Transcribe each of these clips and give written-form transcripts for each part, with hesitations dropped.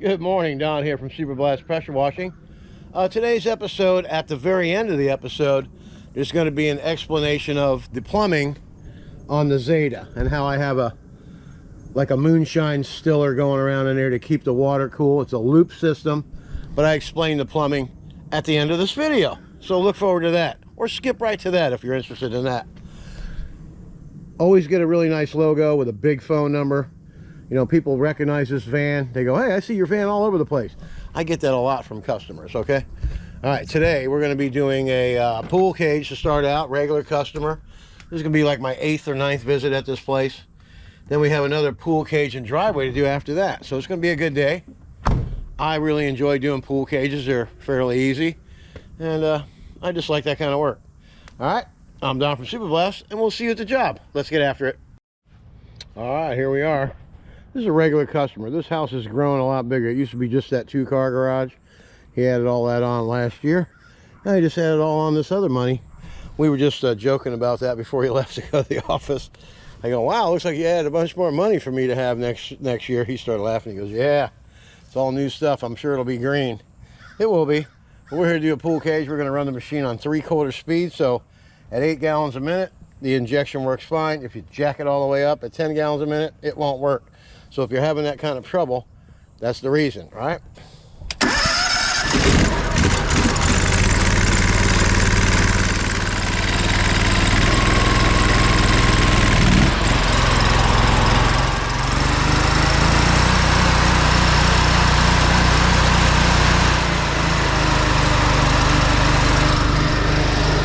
Good morning, Don here from Super Blast Pressure Washing. Today's episode, at the very end of the episode, there's going to be an explanation of the plumbing on the Zeta and how I have a moonshine stiller going around in there to keep the water cool. It's a loop system, but I explain the plumbing at the end of this video. So look forward to that, or skip right to that if you're interested in that. Always get a really nice logo with a big phone number. You know, people recognize this van. They go, hey, I see your van all over the place. I get that a lot from customers, okay? All right, today we're going to be doing a pool cage to start out, regular customer. This is going to be like my 8th or 9th visit at this place. Then we have another pool cage and driveway to do after that. So it's going to be a good day. I really enjoy doing pool cages. They're fairly easy. And I just like that kind of work. All right, I'm Don from Super Blast, and we'll see you at the job. Let's get after it. All right, here we are. This is a regular customer. This house has grown a lot bigger. It used to be just that 2-car garage. He added all that on last year. Now he just added all on this other money. We were just joking about that before he left to go to the office. I go, wow, looks like you added a bunch more money for me to have next year. He started laughing. He goes, yeah, it's all new stuff. I'm sure it'll be green. It will be. But we're here to do a pool cage. We're going to run the machine on 3/4 speed. So at 8 gallons a minute, the injection works fine. If you jack it all the way up at 10 gallons a minute, it won't work. So if you're having that kind of trouble, that's the reason, right?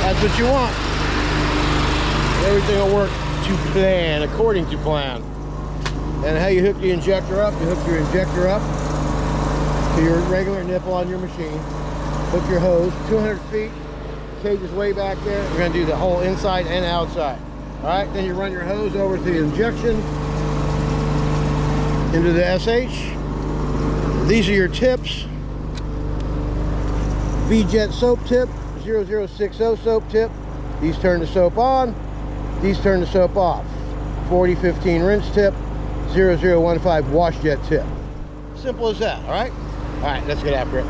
That's what you want. Everything will work to plan, according to plan. And how you hook the injector up, you hook your injector up to your regular nipple on your machine. Hook your hose 200 feet, cage is way back there. We're going to do the whole inside and outside. All right, then you run your hose over to the injection into the SH. These are your tips. V-Jet soap tip, 0060 soap tip. These turn the soap on, these turn the soap off. 4015 rinse tip, 0015 wash jet tip. Simple as that, all right? All right, let's get after it.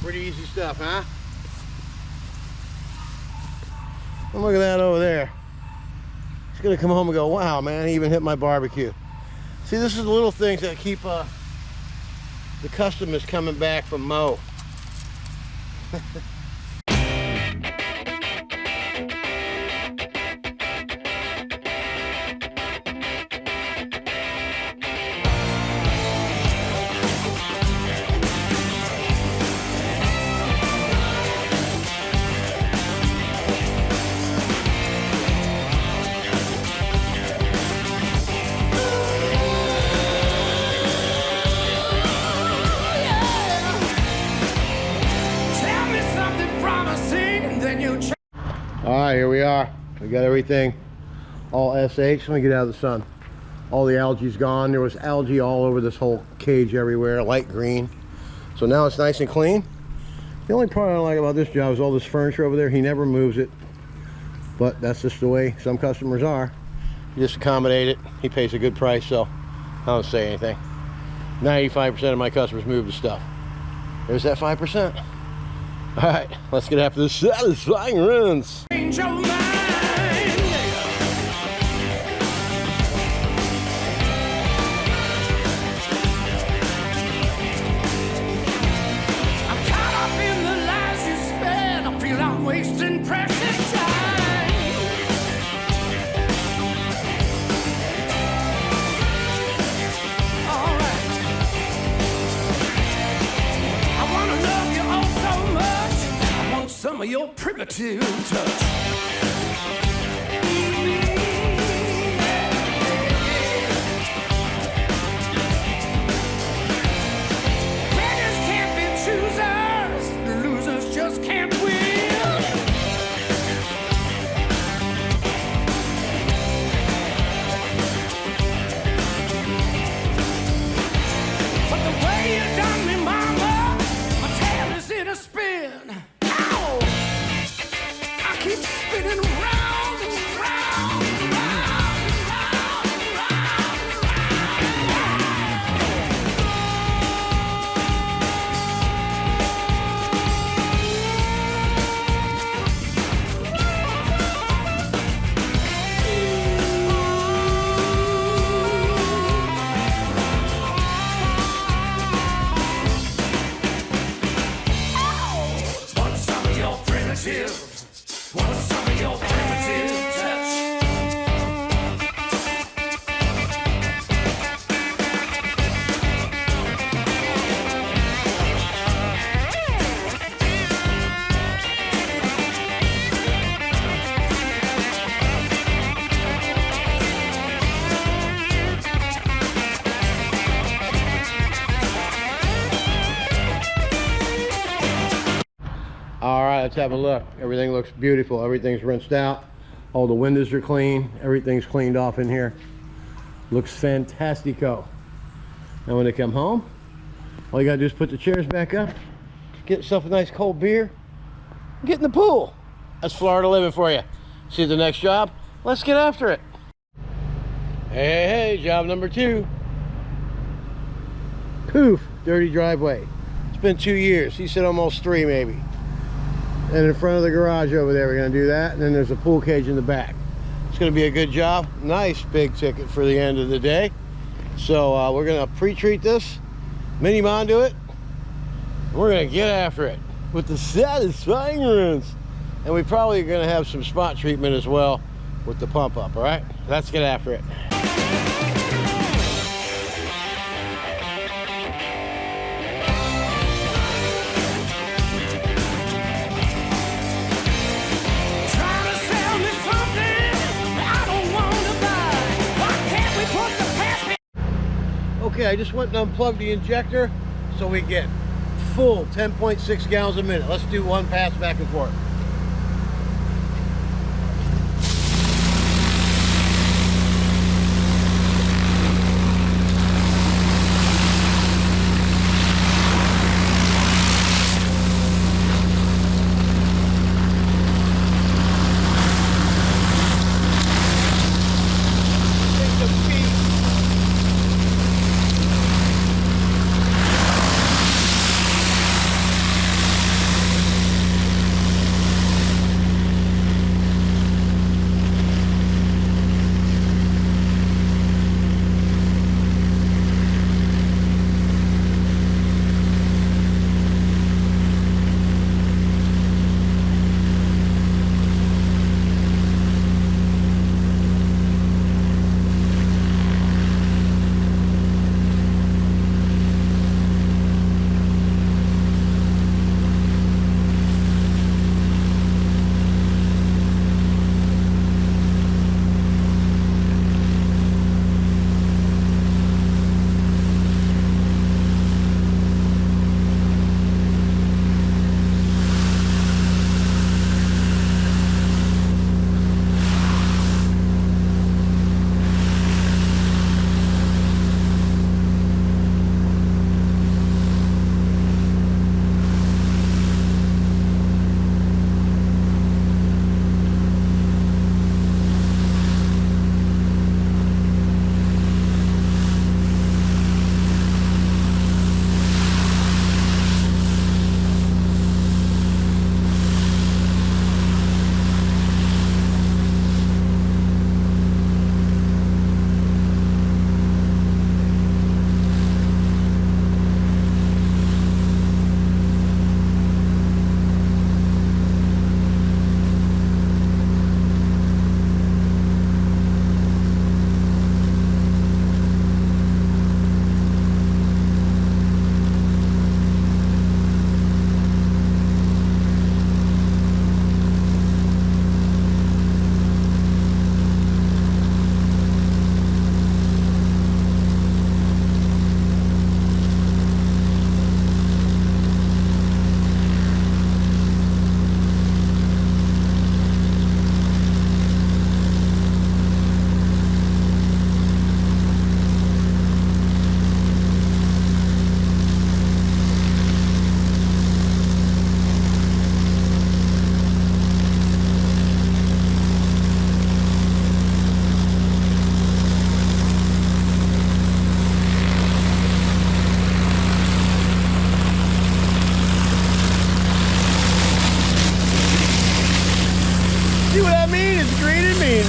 Pretty easy stuff, huh? And look at that over there. He's gonna come home and go, wow, man, he even hit my barbecue. See, this is the little things that keep the customers coming back from Mo. All right, here we are. We got everything all SH. Let me get out of the sun. All the algae's gone. There was algae all over this whole cage everywhere, light green. So now it's nice and clean. The only part I don't like about this job is all this furniture over there. He never moves it, but that's just the way some customers are. You just accommodate it. He pays a good price, so I don't say anything. 95% of my customers move the stuff. There's that 5%. All right, let's get after the satisfying runs. Change your mind. primitive touch. Beggars can't be choosers, losers just can't win. But the way you done me, mama, my tail is in a spin. Ow! I keep spinning round and round and round and round and round and want some of your primitive? Want some of your primitive touch? All right, let's have a look. Everything looks beautiful. Everything's rinsed out. All the windows are clean. Everything's cleaned off in here. Looks fantastico. Now when they come home, all you gotta do is put the chairs back up, get yourself a nice cold beer, get in the pool. That's Florida living for you. See you at the next job. Let's get after it. Hey, job number 2. Poof, dirty driveway. It's been 2 years. He said almost 3 maybe. And in front of the garage over there, we're gonna do that. And then there's a pool cage in the back. It's gonna be a good job. Nice big ticket for the end of the day. So we're gonna pre-treat this, mini mondo it. And we're gonna get after it with the satisfying rinse. And we probably are gonna have some spot treatment as well with the pump up, all right? Let's get after it. Trying to sell me something I don't want to buy. Why can't we put the past Okay, I just went and unplugged the injector so we get full 10.6 gallons a minute. Let's do one pass back and forth.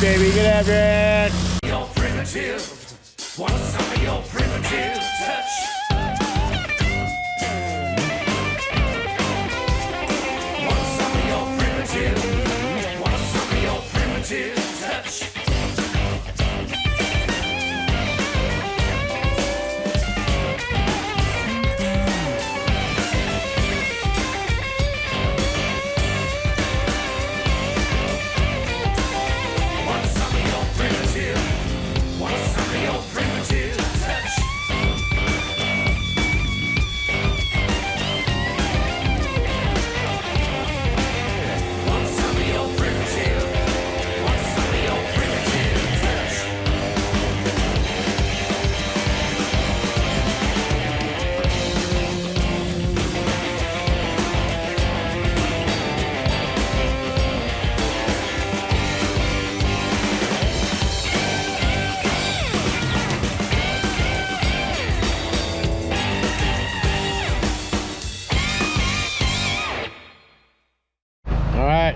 green, baby. Get after it. Your primitive. Want some of your primitive touch. Want some of your primitive. Want some of your primitive touch.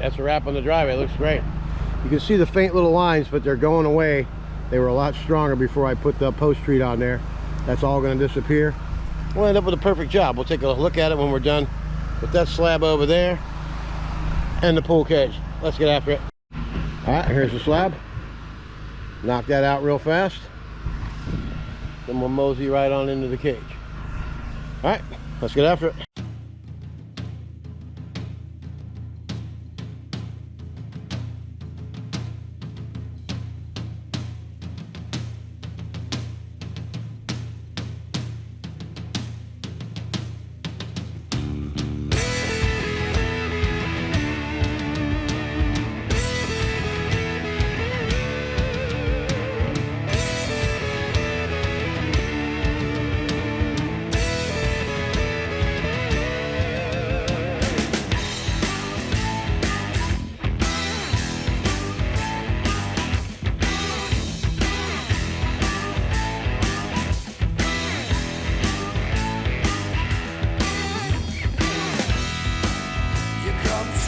That's a wrap on the driveway. It looks great. You can see the faint little lines, but they're going away. They were a lot stronger before I put the post treat on there. That's all going to disappear. We'll end up with a perfect job. We'll take a look at it when we're done with that slab over there and the pool cage. Let's get after it. All right, here's the slab. Knock that out real fast. Then we'll mosey right on into the cage. All right, let's get after it.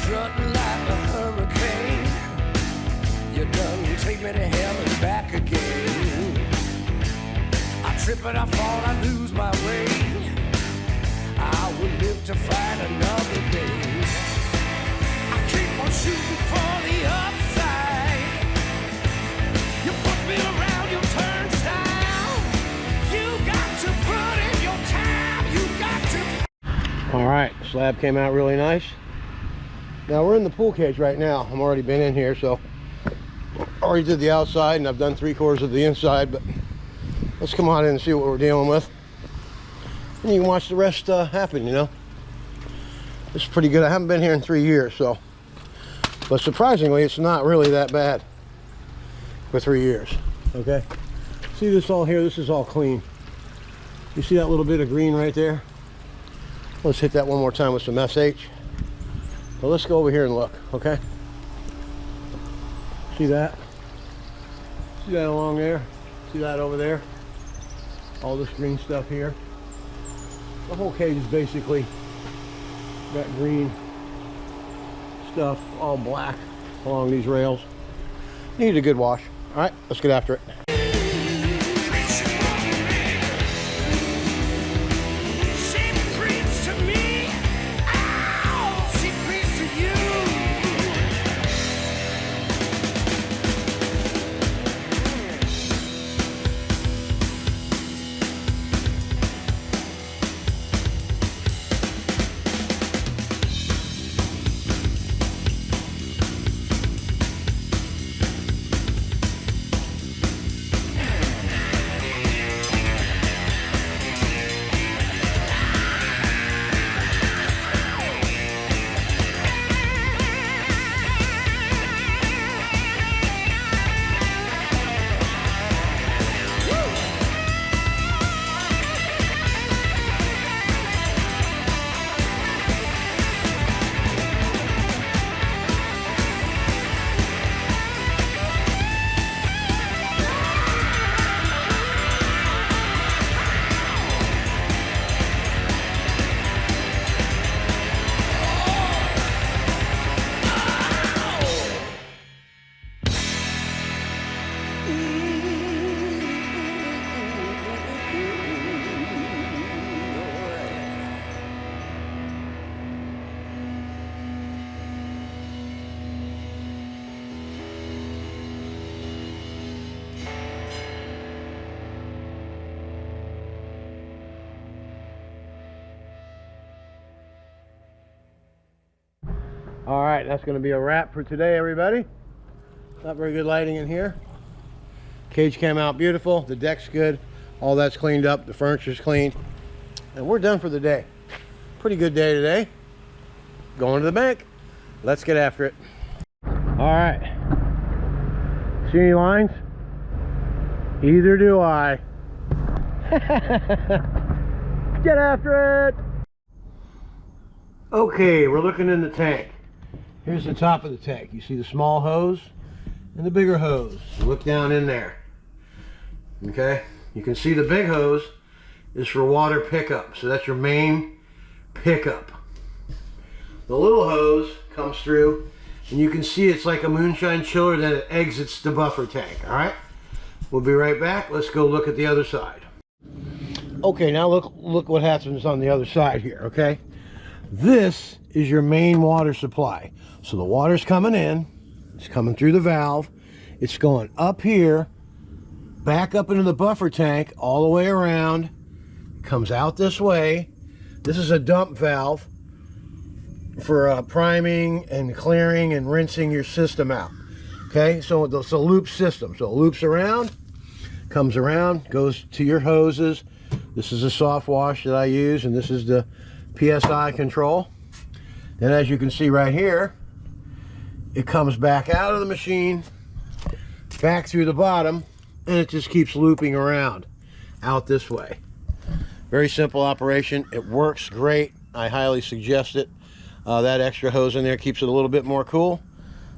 Strutting like a hurricane. You done take me to hell and back again. I trip and I fall, I lose my way. I will live to fight another day. I keep on shooting for the upside. You put me around your turnstile. You got to put in your time. You got to. All right, slab came out really nice. Now we're in the pool cage right now. I'm already been in here, so already did the outside and I've done 3/4 of the inside, but let's come on in and see what we're dealing with. And you can watch the rest happen, you know. This is pretty good. I haven't been here in 3 years, so, but surprisingly, it's not really that bad for 3 years, okay? See this all here? This is all clean. You see that little bit of green right there? Let's hit that one more time with some SH. Well, let's go over here and look, okay? See that? See that along there? See that over there? All this green stuff here. The whole cage is basically that green stuff, all black along these rails. Need a good wash. All right, let's get after it. All right, that's going to be a wrap for today, everybody. Not very good lighting in here. Cage came out beautiful. The deck's good. All that's cleaned up. The furniture's cleaned. And we're done for the day. Pretty good day today. Going to the bank. Let's get after it. All right. See any lines? Either do I. Get after it. Okay, we're looking in the tank. Here's the top of the tank. You see the small hose and the bigger hose. Look down in there. Okay, you can see the big hose is for water pickup. So that's your main pickup. The little hose comes through and you can see it's like a moonshine chiller, then it exits the buffer tank. All right, we'll be right back. Let's go look at the other side. Okay, now look what happens on the other side here. Okay, this is your main water supply. So the water's coming in, it's coming through the valve, it's going up here, back up into the buffer tank, all the way around, comes out this way. This is a dump valve for priming and clearing and rinsing your system out. Okay, so it's a loop system. So it loops around, comes around, goes to your hoses. This is a soft wash that I use, and this is the PSI control. Then as you can see right here, it comes back out of the machine, back through the bottom, and it just keeps looping around out this way. Very simple operation. It works great. I highly suggest it. That extra hose in there keeps it a little bit more cool,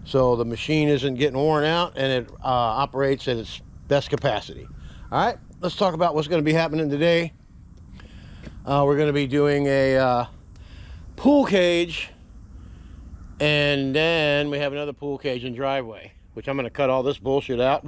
so the machine isn't getting worn out, and it operates at its best capacity. All right, let's talk about what's going to be happening today. We're going to be doing a pool cage, and then we have another pool cage and driveway, which I'm going to cut all this bullshit out.